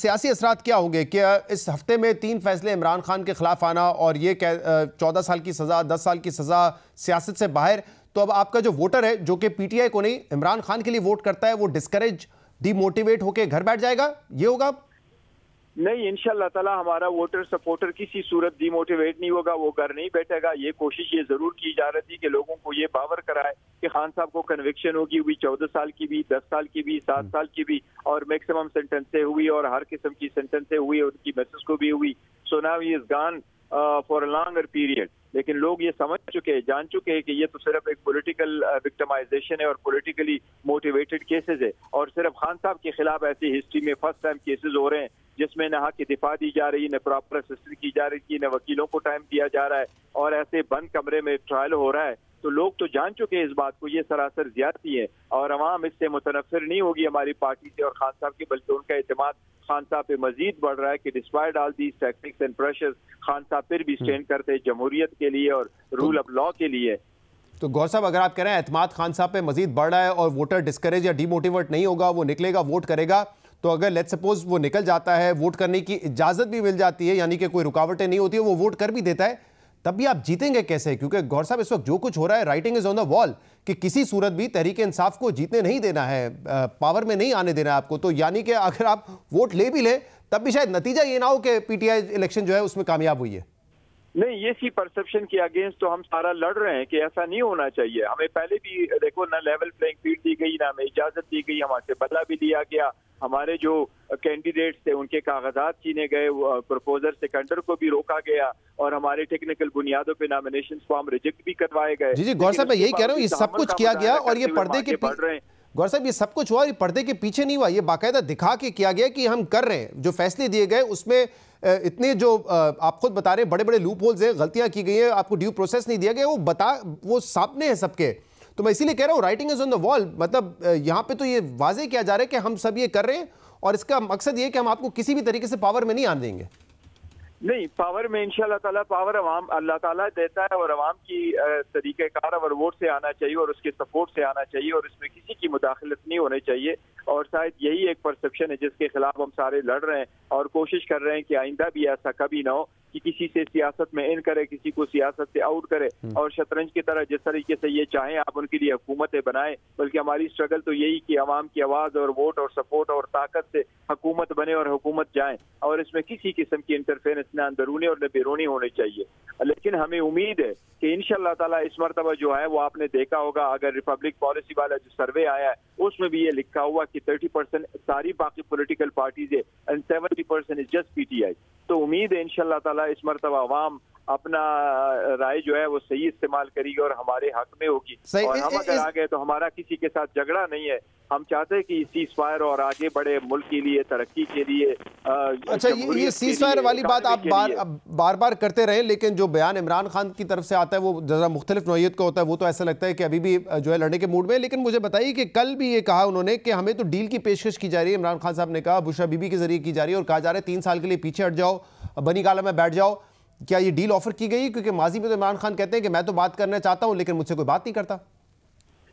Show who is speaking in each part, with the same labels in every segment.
Speaker 1: سیاسی اثرات کیا ہوں گے؟ کیا اس ہفتے میں 3 فیصلے عمران خان کے خلاف آنا اور یہ 14 سال کی سزا 10 سال کی سزا سیاست سے باہر، تو اب آپ کا جو ووٹر ہے جو کہ پی ٹی آئی کو نہیں عمران خان کے لیے ووٹ کرتا ہے وہ ڈسکریج ڈی موٹیویٹ ہو کے گھر بیٹھ جائے گا، یہ ہوگا؟
Speaker 2: نہیں، انشاءاللہ تعالی ہمارا ووٹر سپورٹر کسی صورت ڈی موٹیویٹ نہیں ہوگا، وہ گھر نہیں بیٹھے گا۔ یہ کوشش یہ ضرور کی جا رہی تھی کہ لوگوں کو یہ باور کرائے کہ خان صاحب کو کنوکشن ہوگی، ہوئی 14 سال کی بھی، 10 سال کی بھی، 7 سال کی بھی، اور میکسیمم سینٹنسیں ہوئی اور ہر قسم کی سینٹنسیں ہوئی، ان کی میسز کو بھی ہوئی۔ سو ناؤ ہی از گان فار اے لانگر پیریڈ۔ لیکن لوگ یہ سمجھ چکے، جان چکے ہیں کہ یہ تو صرف ایک پولیٹیکل وکٹمائزیشن ہے اور پولیٹیکلی موٹیویٹڈ کیسز ہے، اور صرف خان صاحب کے خلاف ایسی ہسٹری میں فرسٹ ٹائم کیسز ہو رہے ہیں جس میں نہ حق کی دفاع دی جا رہی، نہ پراپر اسسٹنٹ کی جا رہی، نہ وکیلوں کو ٹائم دیا جا رہا ہے، اور ایسے بند کمرے میں ٹرائل ہو رہا ہے۔ تو لوگ تو جان چکے اس بات کو، یہ سراسر زیادتی ہے، اور عوام اس سے متنفر نہیں ہوگی ہماری پارٹی سے اور خان صاحب کے، بلکہ ان کا اعتماد خان صاحب پہ مزید بڑھ رہا ہے کہ despite all these tactics and pressures Khan صاحب پھر بھی اسٹینڈ کرتے ہیں جمہوریت کے لیے اور رول آف لا کے لیے۔
Speaker 1: تو گور صاحب، اگر آپ کہہ رہے ہیں اعتماد خان صاحب پہ مزید بڑھ رہا ہے اور ووٹر ڈسکریج یا ڈی موٹیویٹ نہیں ہوگا، وہ نکلے گا، ووٹ کرے گا، تو اگر لیٹ سپوز وہ نکل جاتا ہے، ووٹ کرنے کی اجازت بھی مل جاتی ہے، یعنی کہ کوئی رکاوٹیں نہیں ہوتی ہے، وہ ووٹ کر بھی دیتا ہے، تب بھی آپ جیتیں گے کیسے؟ کیونکہ گور صاحب اس وقت جو کچھ ہو رہا ہے، رائٹنگ از آن دا وال کہ کسی صورت بھی تحریک انصاف کو جیتنے نہیں دینا ہے، پاور میں نہیں آنے دینا ہے آپ کو، تو یعنی کہ اگر آپ ووٹ لے بھی لیں تب بھی شاید نتیجہ یہ نہ ہو کہ پی ٹی آئی الیکشن جو ہے اس میں کامیاب ہوئی ہے۔
Speaker 2: نہیں، یہ سی پرسپشن کے اگینسٹ تو ہم سارا لڑ رہے ہیں کہ ایسا نہیں ہونا چاہیے۔ ہمیں پہلے بھی دیکھو، نہ لیول پلینگ فیلڈ دی گئی، نہ ہمیں اجازت دی گئی، ہمارے سے بدلہ بھی لیا گیا، ہمارے جو کینڈیڈیٹس تھے ان کے کاغذات چھینے گئے، پروپوزر سیکنڈر کو بھی روکا گیا، اور ہمارے ٹیکنیکل بنیادوں پہ نامینیشنز فارم ریجیکٹ بھی کروائے گئے۔
Speaker 1: جی گور صاحب، میں یہی کہہ رہا ہوں، یہ سب کچھ کیا گیا اور یہ پردے کے گور صاحب یہ سب کچھ ہوا اور یہ پردے کے پیچھے نہیں ہوا، یہ باقاعدہ دکھا کے کیا گیا کہ ہم کر رہے ہیں۔ جو فیصلے دیے گئے اس میں اتنے جو آپ خود بتا رہے ہیں بڑے بڑے لوپ ہولز ہیں، غلطیاں کی گئی ہیں، آپ کو ڈیو پروسیس نہیں دیا گیا، وہ سامنے ہیں سب کے۔ تو میں اسی لیے کہہ رہا ہوں رائٹنگ از آن دا وال، مطلب یہاں پہ تو یہ واضح کیا جا رہا ہے کہ ہم سب یہ کر رہے ہیں اور اس کا مقصد یہ کہ ہم آپ کو کسی بھی طریقے سے پاور میں نہیں آنے دیں گے۔ نہیں،
Speaker 2: پاور میں انشاءاللہ تعالیٰ پاور عوام اللہ تعالیٰ دیتا ہے، اور عوام کی طریقہ کار اور ووٹ سے آنا چاہیے اور اس کے سپورٹ سے آنا چاہیے، اور اس میں کسی کی مداخلت نہیں ہونی چاہیے۔ اور شاید یہی ایک پرسپشن ہے جس کے خلاف ہم سارے لڑ رہے ہیں اور کوشش کر رہے ہیں کہ آئندہ بھی ایسا کبھی نہ ہو کہ کسی سے سیاست میں ان کرے، کسی کو سیاست سے آؤٹ کرے، اور شطرنج کی طرح جس طریقے سے یہ چاہیں آپ ان کے لیے حکومتیں بنائیں، بلکہ ہماری اسٹرگل تو یہی کہ عوام کی آواز اور ووٹ اور سپورٹ اور طاقت سے حکومت بنے اور حکومت جائیں، اور اس میں کسی قسم کی انٹرفیرنس نہ اندرونی اور نہ بیرونی ہونی چاہیے۔ لیکن ہمیں امید ہے کہ انشاءاللہ تعالیٰ اس مرتبہ جو ہے وہ آپ نے دیکھا ہوگا، اگر ریپبلک پالیسی والا جو سروے آیا ہے اس میں بھی یہ لکھا ہوا کہ 30% ساری باقی پولیٹیکل پارٹیز ہے and 70% is just P T I. تو امید ہے انشاءاللہ تعالیٰ اس مرتبہ عوام اپنا رائے جو ہے وہ صحیح استعمال کرے گی اور ہمارے حق میں ہوگی، اور ہم اگر آگے تو ہمارا کسی کے ساتھ جھگڑا نہیں ہے، ہم چاہتے ہیں کہ سیز فائر اور آگے بڑھے ملک کے لیے، ترقی کے لیے۔
Speaker 1: اچھا، یہ سیز فائر والی بات آپ بار بار کرتے رہے، لیکن جو بیان عمران خان کی طرف سے آتا ہے وہ ذرا مختلف نوعیت کا ہوتا ہے، وہ تو ایسا لگتا ہے کہ ابھی بھی جو ہے لڑنے کے موڈ میں ہے۔ لیکن مجھے بتائیے کہ کل بھی یہ کہا انہوں نے کہ ہمیں تو ڈیل کی پیشکش کی جا رہی ہے، عمران خان صاحب نے کہا بشرا بی بی کے ذریعے کی جا رہی ہے، اور کہا جا رہا ہے 3 سال کے لیے پیچھے ہٹ جاؤ، بنی گالہ میں بیٹھ جاؤ۔ کیا یہ ڈیل آفر کی گئی؟ کیونکہ ماضی میں تو عمران خان کہتے ہیں کہ میں تو بات کرنا چاہتا ہوں لیکن مجھ سے کوئی بات نہیں کرتا۔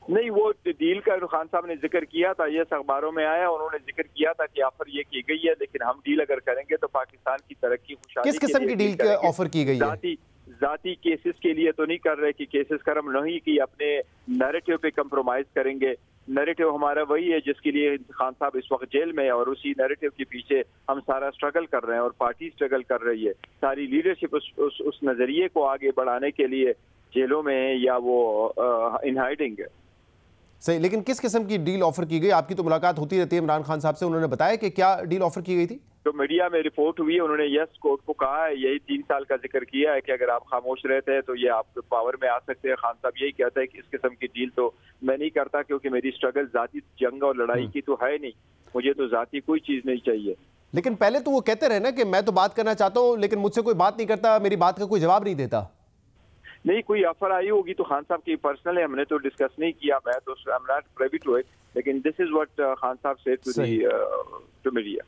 Speaker 2: نہیں، وہ ڈیل کا خان صاحب نے ذکر کیا تھا، یہ اخباروں میں آیا، انہوں نے ذکر کیا تھا کہ آفر یہ کی گئی ہے، لیکن ہم ڈیل اگر کریں گے تو پاکستان کی ترقی خوشحالی
Speaker 1: کس قسم کی ڈیل آفر کی گئی ہے؟
Speaker 2: ذاتی کیسز کے لیے تو نہیں کر رہے کہ کیسز کرم نہیں کی، اپنے نیریٹو پہ کمپرومائز کریں گے۔ نیریٹو ہمارا وہی ہے جس کے لیے خان صاحب اس وقت جیل میں ہے، اور اسی نیریٹو کے پیچھے ہم سارا سٹرگل کر رہے ہیں اور پارٹی سٹرگل کر رہی ہے، ساری لیڈرشپ اس نظریے کو آگے بڑھانے کے لیے جیلوں میں ہے یا وہ ان ہائیڈنگ ہے۔
Speaker 1: صحیح، لیکن کس قسم کی ڈیل آفر کی گئی؟ آپ کی تو ملاقات ہوتی رہتی ہے عمران خان صاحب سے، انہوں نے بتایا کہ کیا ڈیل آفر کی گئی تھی؟
Speaker 2: جو میڈیا میں رپورٹ ہوئی ہے، انہوں نے یس کورٹ کو کہا ہے، یہی 3 سال کا ذکر کیا ہے کہ اگر آپ خاموش رہتے ہیں تو یہ آپ پاور میں آ سکتے ہیں۔ خان صاحب یہی کہتا ہے کہ اس قسم کی ڈیل تو میں نہیں کرتا، کیونکہ میری سٹرگل ذاتی جنگ اور لڑائی کی تو ہے نہیں، مجھے تو ذاتی کوئی چیز نہیں چاہیے۔
Speaker 1: لیکن پہلے تو وہ کہتے رہے نا کہ میں تو بات کرنا چاہتا ہوں لیکن مجھ سے کوئی بات نہیں کرتا، میری بات کا کوئی جواب نہیں دیتا۔
Speaker 2: نہیں، کوئی آفر آئی ہوگی تو خان صاحب کی پرسنل ہے، ہم نے تو ڈسکس نہیں کیا، میں تو I'm not privy to it، لیکن this is what خان صاحب said to the media۔